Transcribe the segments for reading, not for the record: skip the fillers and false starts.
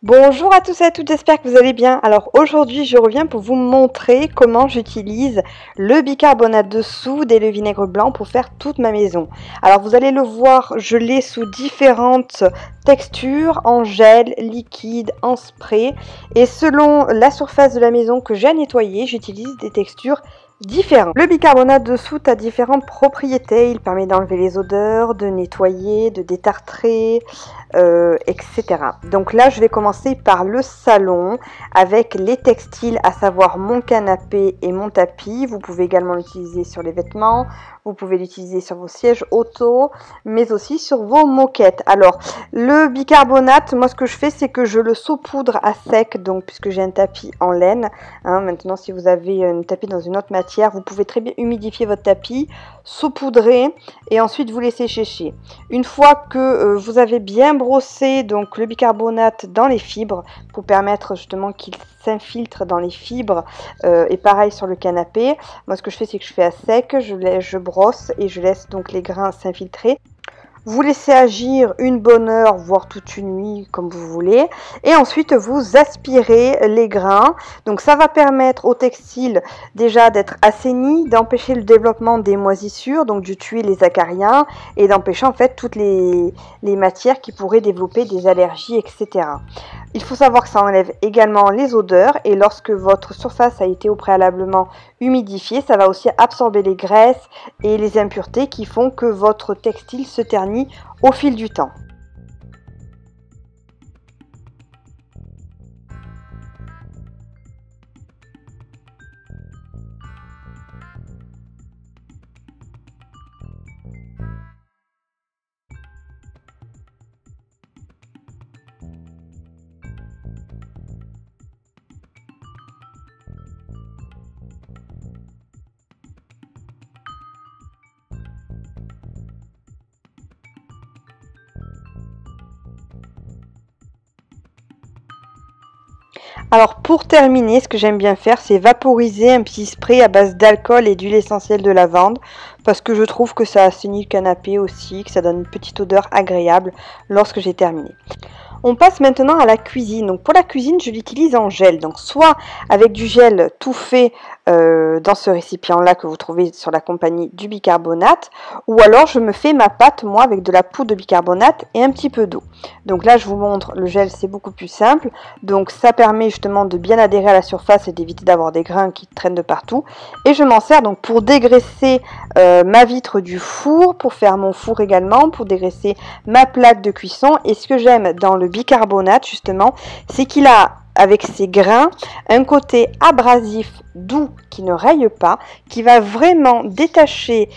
Bonjour à tous et à toutes, j'espère que vous allez bien. Alors aujourd'hui, je reviens pour vous montrer comment j'utilise le bicarbonate de soude et le vinaigre blanc pour faire toute ma maison. Alors vous allez le voir, je l'ai sous différentes textures, en gel, liquide, en spray. Et selon la surface de la maison que j'ai à nettoyer, j'utilise des textures différentes. Le bicarbonate de soude a différentes propriétés. Il permet d'enlever les odeurs, de nettoyer, de détartrer, etc. Donc là, je vais commencer par le salon avec les textiles, à savoir mon canapé et mon tapis. Vous pouvez également l'utiliser sur les vêtements, vous pouvez l'utiliser sur vos sièges auto, mais aussi sur vos moquettes. Alors, le bicarbonate, moi ce que je fais, c'est que je le saupoudre à sec, donc puisque j'ai un tapis en laine. Maintenant, si vous avez un tapis dans une autre matière, vous pouvez très bien humidifier votre tapis, saupoudrer et ensuite vous laisser sécher. Une fois que vous avez bien brossé donc le bicarbonate dans les fibres pour permettre justement qu'il s'infiltre dans les fibres, et pareil sur le canapé, moi ce que je fais, c'est que je fais à sec, je brosse et je laisse donc les grains s'infiltrer. Vous laissez agir une bonne heure, voire toute une nuit, comme vous voulez. Et ensuite, vous aspirez les grains. Donc, ça va permettre au textile déjà d'être assaini, d'empêcher le développement des moisissures, donc de tuer les acariens et d'empêcher en fait toutes les matières qui pourraient développer des allergies, etc. Il faut savoir que ça enlève également les odeurs et lorsque votre surface a été au préalablement humidifiée, ça va aussi absorber les graisses et les impuretés qui font que votre textile se ternit au fil du temps. Alors pour terminer, ce que j'aime bien faire, c'est vaporiser un petit spray à base d'alcool et d'huile essentielle de lavande parce que je trouve que ça assainit le canapé aussi, que ça donne une petite odeur agréable lorsque j'ai terminé. On passe maintenant à la cuisine. Donc pour la cuisine, je l'utilise en gel. Donc soit avec du gel tout fait dans ce récipient-là que vous trouvez sur la compagnie du bicarbonate, ou alors je me fais ma pâte moi avec de la poudre de bicarbonate et un petit peu d'eau. Donc là, je vous montre le gel, c'est beaucoup plus simple. Donc ça permet justement de bien adhérer à la surface et d'éviter d'avoir des grains qui traînent de partout. Et je m'en sers donc pour dégraisser ma vitre du four, pour faire mon four également, pour dégraisser ma plaque de cuisson. Et ce que j'aime dans le bicarbonate justement, c'est qu'il a avec ses grains un côté abrasif doux qui ne raye pas, qui va vraiment détacher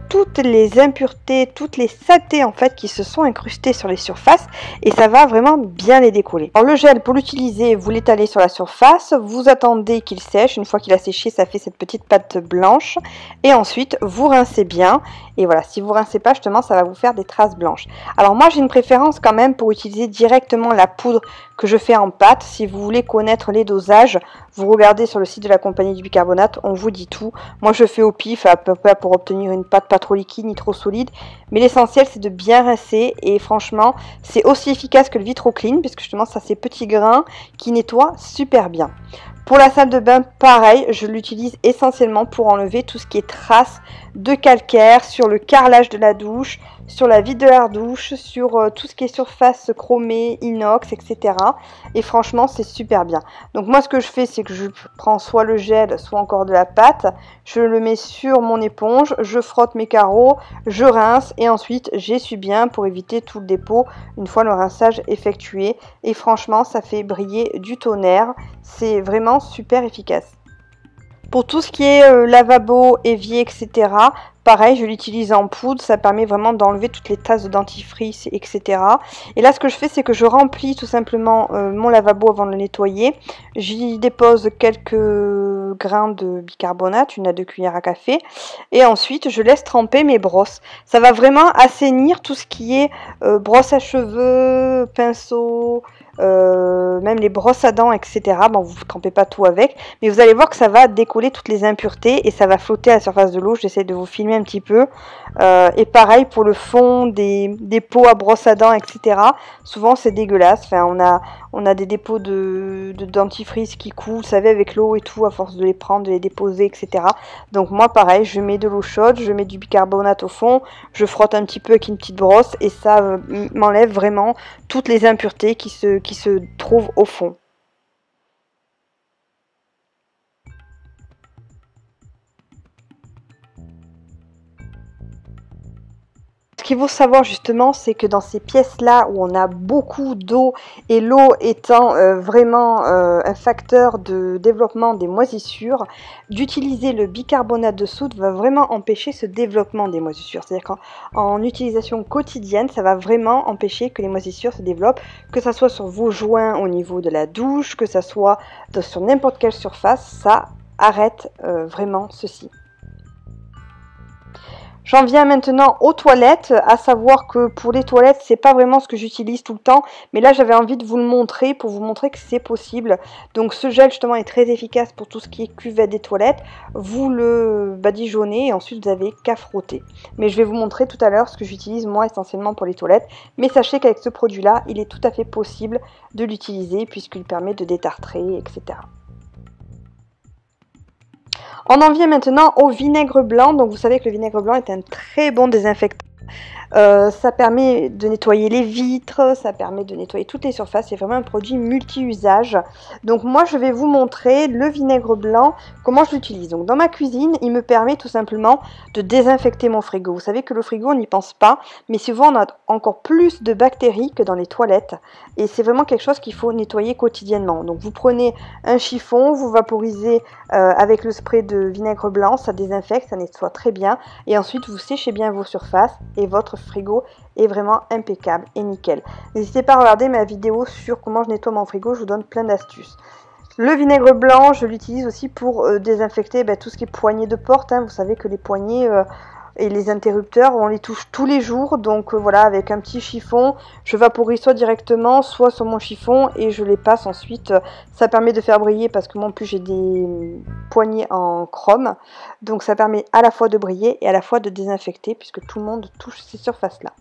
toutes les impuretés, toutes les saletés en fait qui se sont incrustées sur les surfaces et ça va vraiment bien les décoller. Alors le gel, pour l'utiliser, vous l'étalez sur la surface, vous attendez qu'il sèche. Une fois qu'il a séché, ça fait cette petite pâte blanche et ensuite vous rincez bien. Et voilà, si vous rincez pas justement, ça va vous faire des traces blanches. Alors moi j'ai une préférence quand même pour utiliser directement la poudre que je fais en pâte. Si vous voulez connaître les dosages, vous regardez sur le site de la compagnie du bicarbonate, on vous dit tout. Moi je fais au pif à peu près pour obtenir une pâte pas trop liquide ni trop solide. Mais l'essentiel c'est de bien rincer et franchement c'est aussi efficace que le Vitroclean puisque justement ça c'est petits grains qui nettoient super bien. Pour la salle de bain, pareil, je l'utilise essentiellement pour enlever tout ce qui est traces de calcaire sur le carrelage de la douche, sur la vitre de la douche, sur tout ce qui est surface chromée, inox, etc. Et franchement, c'est super bien. Donc moi, ce que je fais, c'est que je prends soit le gel, soit encore de la pâte. Je le mets sur mon éponge, je frotte mes carreaux, je rince et ensuite j'essuie bien pour éviter tout le dépôt une fois le rinçage effectué. Et franchement, ça fait briller du tonnerre. C'est vraiment super efficace. Pour tout ce qui est lavabo, évier, etc., pareil, je l'utilise en poudre, ça permet vraiment d'enlever toutes les tasses de dentifrice, etc. Et là, ce que je fais, c'est que je remplis tout simplement mon lavabo avant de le nettoyer. J'y dépose quelques grains de bicarbonate, 1 à 2 cuillères à café. Et ensuite, je laisse tremper mes brosses. Ça va vraiment assainir tout ce qui est brosse à cheveux, pinceau, même les brosses à dents, etc. Bon, vous ne trempez pas tout avec, mais vous allez voir que ça va décoller toutes les impuretés et ça va flotter à la surface de l'eau. J'essaie de vous filmer un petit peu. Et pareil pour le fond des pots à brosse à dents, etc. Souvent c'est dégueulasse. Enfin, on a des dépôts de dentifrice qui coulent, vous savez, avec l'eau et tout, à force de les prendre, de les déposer, etc. Donc moi pareil, je mets de l'eau chaude, je mets du bicarbonate au fond, je frotte un petit peu avec une petite brosse et ça m'enlève vraiment toutes les impuretés qui se trouvent au fond. Ce qu'il faut savoir justement, c'est que dans ces pièces-là où on a beaucoup d'eau et l'eau étant vraiment un facteur de développement des moisissures, d'utiliser le bicarbonate de soude va vraiment empêcher ce développement des moisissures. C'est-à-dire qu'en utilisation quotidienne, ça va vraiment empêcher que les moisissures se développent, que ça soit sur vos joints au niveau de la douche, que ça soit sur n'importe quelle surface, ça arrête vraiment ceci. J'en viens maintenant aux toilettes, à savoir que pour les toilettes, c'est pas vraiment ce que j'utilise tout le temps, mais là j'avais envie de vous le montrer pour vous montrer que c'est possible. Donc ce gel justement est très efficace pour tout ce qui est cuvette des toilettes. Vous le badigeonnez et ensuite vous avez qu'à frotter. Mais je vais vous montrer tout à l'heure ce que j'utilise moi essentiellement pour les toilettes. Mais sachez qu'avec ce produit-là, il est tout à fait possible de l'utiliser puisqu'il permet de détartrer, etc. On en vient maintenant au vinaigre blanc. Donc vous savez que le vinaigre blanc est un très bon désinfectant. Ça permet de nettoyer les vitres, ça permet de nettoyer toutes les surfaces, c'est vraiment un produit multi-usage. Donc moi je vais vous montrer le vinaigre blanc, comment je l'utilise. Donc dans ma cuisine, il me permet tout simplement de désinfecter mon frigo. Vous savez que le frigo on n'y pense pas, mais souvent on a encore plus de bactéries que dans les toilettes. Et c'est vraiment quelque chose qu'il faut nettoyer quotidiennement. Donc vous prenez un chiffon, vous vaporisez avec le spray de vinaigre blanc, ça désinfecte, ça nettoie très bien. Et ensuite vous séchez bien vos surfaces et votre frigo est vraiment impeccable et nickel. N'hésitez pas à regarder ma vidéo sur comment je nettoie mon frigo, je vous donne plein d'astuces. Le vinaigre blanc, je l'utilise aussi pour désinfecter tout ce qui est poignées de porte. Vous savez que les poignées et les interrupteurs, on les touche tous les jours. Donc voilà, avec un petit chiffon, je vaporise soit directement, soit sur mon chiffon et je les passe ensuite. Ça permet de faire briller parce que moi en plus j'ai des poignées en chrome. Donc ça permet à la fois de briller et à la fois de désinfecter puisque tout le monde touche ces surfaces-là.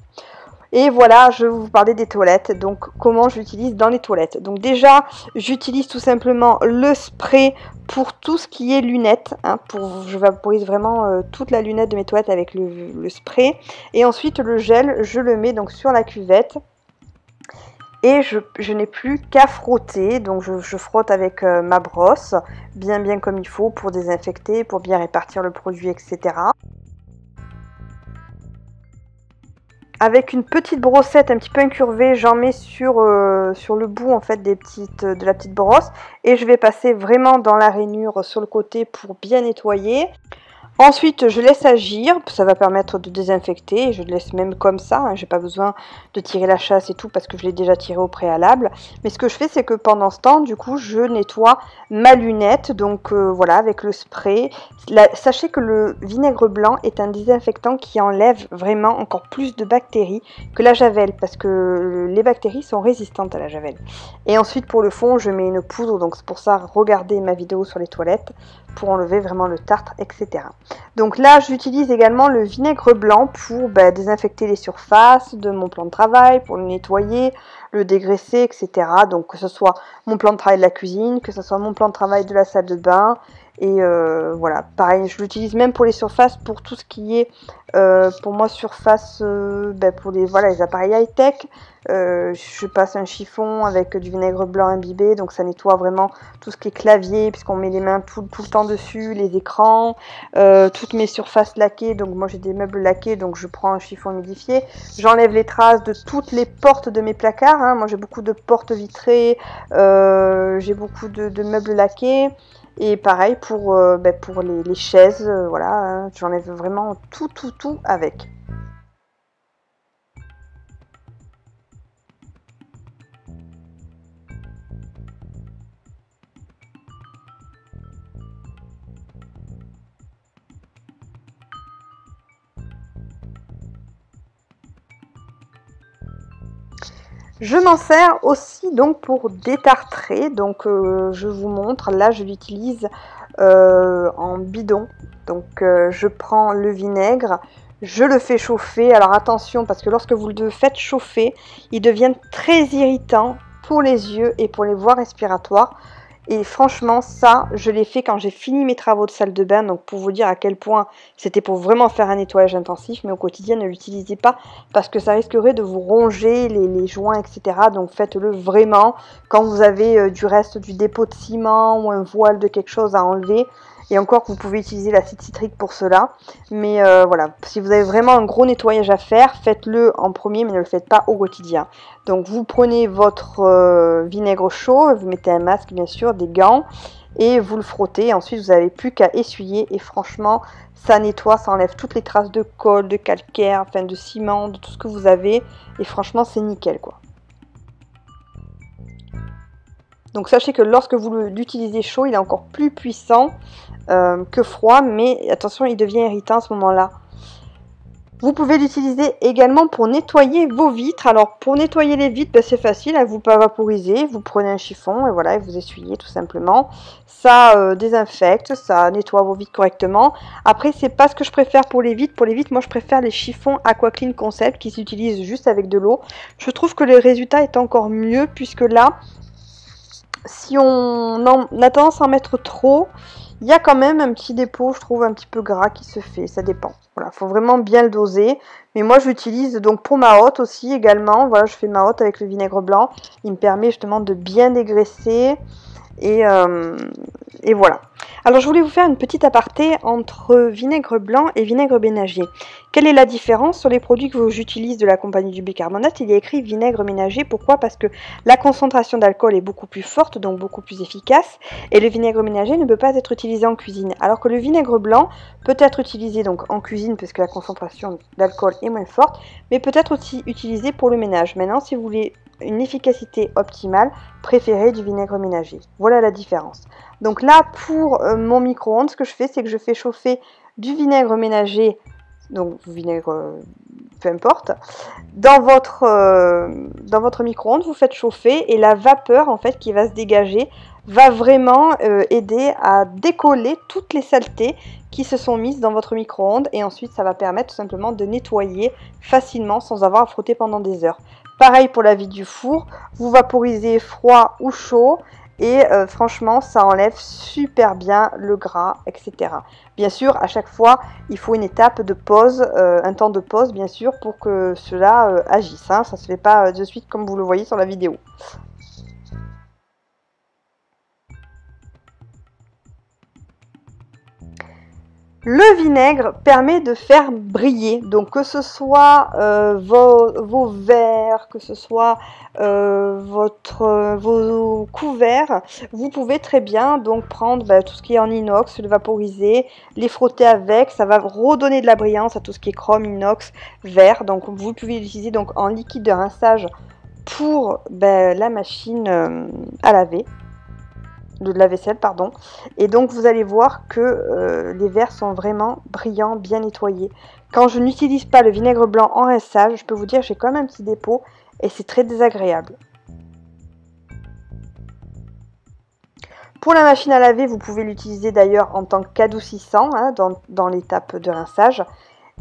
Et voilà, je vais vous parler des toilettes, donc comment je l'utilise dans les toilettes. Donc déjà, j'utilise tout simplement le spray pour tout ce qui est lunettes. Je vaporise vraiment toute la lunette de mes toilettes avec le spray. Et ensuite, le gel, je le mets donc sur la cuvette. Et je n'ai plus qu'à frotter, donc je frotte avec ma brosse, bien comme il faut pour désinfecter, pour bien répartir le produit, etc. Avec une petite brossette un petit peu incurvée, j'en mets sur le bout en fait de la petite brosse et je vais passer vraiment dans la rainure sur le côté pour bien nettoyer. Ensuite, je laisse agir, ça va permettre de désinfecter, je le laisse même comme ça, j'ai pas besoin de tirer la chasse et tout parce que je l'ai déjà tiré au préalable. Mais ce que je fais, c'est que pendant ce temps, du coup, je nettoie ma lunette, donc voilà, avec le spray. Sachez que le vinaigre blanc est un désinfectant qui enlève vraiment encore plus de bactéries que la javel, parce que les bactéries sont résistantes à la javel. Et ensuite, pour le fond, je mets une poudre, donc c'est pour ça, regardez ma vidéo sur les toilettes, pour enlever vraiment le tartre, etc. Donc là, j'utilise également le vinaigre blanc pour désinfecter les surfaces de mon plan de travail, pour le nettoyer, le dégraisser, etc. Donc que ce soit mon plan de travail de la cuisine, que ce soit mon plan de travail de la salle de bain. Et voilà, pareil, je l'utilise même pour les surfaces, pour tout ce qui est, pour moi, surface, pour les appareils high-tech. Je passe un chiffon avec du vinaigre blanc imbibé, donc ça nettoie vraiment tout ce qui est clavier, puisqu'on met les mains tout le temps dessus, les écrans, toutes mes surfaces laquées, donc moi j'ai des meubles laqués, donc je prends un chiffon humidifié, j'enlève les traces de toutes les portes de mes placards, moi j'ai beaucoup de portes vitrées, j'ai beaucoup de meubles laqués, et pareil pour les chaises, voilà, j'enlève vraiment tout avec. Je m'en sers aussi donc pour détartrer, donc je vous montre, là je l'utilise en bidon, donc je prends le vinaigre, je le fais chauffer, alors attention parce que lorsque vous le faites chauffer, il devient très irritant pour les yeux et pour les voies respiratoires. Et franchement, ça, je l'ai fait quand j'ai fini mes travaux de salle de bain. Donc, pour vous dire à quel point c'était pour vraiment faire un nettoyage intensif. Mais au quotidien, ne l'utilisez pas parce que ça risquerait de vous ronger les joints, etc. Donc, faites-le vraiment quand vous avez du reste du dépôt de ciment ou un voile de quelque chose à enlever. Et encore que vous pouvez utiliser l'acide citrique pour cela. Mais voilà, si vous avez vraiment un gros nettoyage à faire, faites-le en premier, mais ne le faites pas au quotidien. Donc vous prenez votre vinaigre chaud, vous mettez un masque bien sûr, des gants, et vous le frottez. Ensuite, vous n'avez plus qu'à essuyer. Et franchement, ça nettoie, ça enlève toutes les traces de colle, de calcaire, enfin de ciment, de tout ce que vous avez. Et franchement, c'est nickel quoi. Donc sachez que lorsque vous l'utilisez chaud, il est encore plus puissant que froid, mais attention, il devient irritant à ce moment-là. Vous pouvez l'utiliser également pour nettoyer vos vitres. Alors pour nettoyer les vitres, ben, c'est facile, hein, vous pas vaporiser, vous prenez un chiffon et voilà, et vous essuyez tout simplement. Ça désinfecte, ça nettoie vos vitres correctement. Après, c'est pas ce que je préfère pour les vitres. Pour les vitres, moi je préfère les chiffons AquaClean Concept qui s'utilisent juste avec de l'eau. Je trouve que le résultat est encore mieux puisque là, si on a tendance à en mettre trop, il y a quand même un petit dépôt, je trouve, un petit peu gras qui se fait, ça dépend. Voilà, faut vraiment bien le doser. Mais moi, je l'utilise donc pour ma hotte aussi également. Voilà, je fais ma hotte avec le vinaigre blanc. Il me permet justement de bien dégraisser. Et voilà. Alors, je voulais vous faire une petite aparté entre vinaigre blanc et vinaigre ménager. Quelle est la différence sur les produits que j'utilise de la compagnie du bicarbonate? Il y a écrit vinaigre ménager. Pourquoi? Parce que la concentration d'alcool est beaucoup plus forte, donc beaucoup plus efficace. Et le vinaigre ménager ne peut pas être utilisé en cuisine. Alors que le vinaigre blanc peut être utilisé donc en cuisine parce que la concentration d'alcool est moins forte, mais peut être aussi utilisé pour le ménage. Maintenant, si vous voulez une efficacité optimale, préférez du vinaigre ménager. Voilà la différence. Donc là, pour mon micro-ondes, ce que je fais, c'est que je fais chauffer du vinaigre ménager, donc vinaigre, peu importe, dans votre micro-ondes, vous faites chauffer et la vapeur en fait qui va se dégager va vraiment aider à décoller toutes les saletés qui se sont mises dans votre micro-ondes et ensuite ça va permettre tout simplement de nettoyer facilement sans avoir à frotter pendant des heures. Pareil pour la vie du four, vous vaporisez froid ou chaud et franchement ça enlève super bien le gras, etc. Bien sûr, à chaque fois, il faut une étape de pause, un temps de pause bien sûr pour que cela agisse. Hein. Ça ne se fait pas de suite comme vous le voyez sur la vidéo. Le vinaigre permet de faire briller, donc que ce soit vos verres, que ce soit vos couverts, vous pouvez très bien donc prendre tout ce qui est en inox, le vaporiser, les frotter avec, ça va redonner de la brillance à tout ce qui est chrome, inox, verre. Donc vous pouvez l'utiliser donc en liquide de rinçage pour la machine à laver. De la vaisselle, pardon. Et donc vous allez voir que les verres sont vraiment brillants, bien nettoyés. Quand je n'utilise pas le vinaigre blanc en rinçage, je peux vous dire que j'ai quand même un petit dépôt et c'est très désagréable. Pour la machine à laver, vous pouvez l'utiliser d'ailleurs en tant qu'adoucissant hein, dans l'étape de rinçage.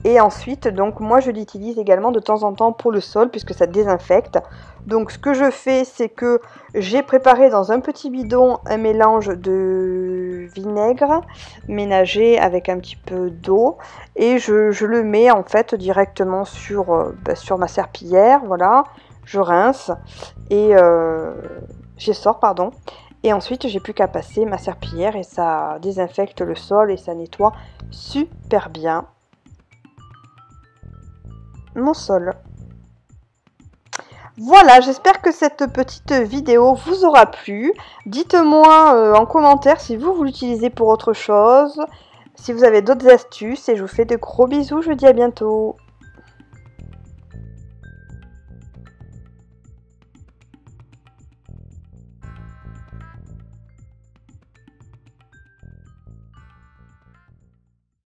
Et ensuite, donc moi je l'utilise également de temps en temps pour le sol puisque ça désinfecte. Donc ce que je fais, c'est que j'ai préparé dans un petit bidon un mélange de vinaigre ménager avec un petit peu d'eau et je le mets en fait directement sur ma serpillière, voilà. Je rince et j'essore, pardon. Et ensuite, j'ai plus qu'à passer ma serpillière et ça désinfecte le sol et ça nettoie super bien mon sol. Voilà, j'espère que cette petite vidéo vous aura plu. Dites-moi en commentaire si vous l'utilisez pour autre chose, si vous avez d'autres astuces et je vous fais de gros bisous, je vous dis à bientôt.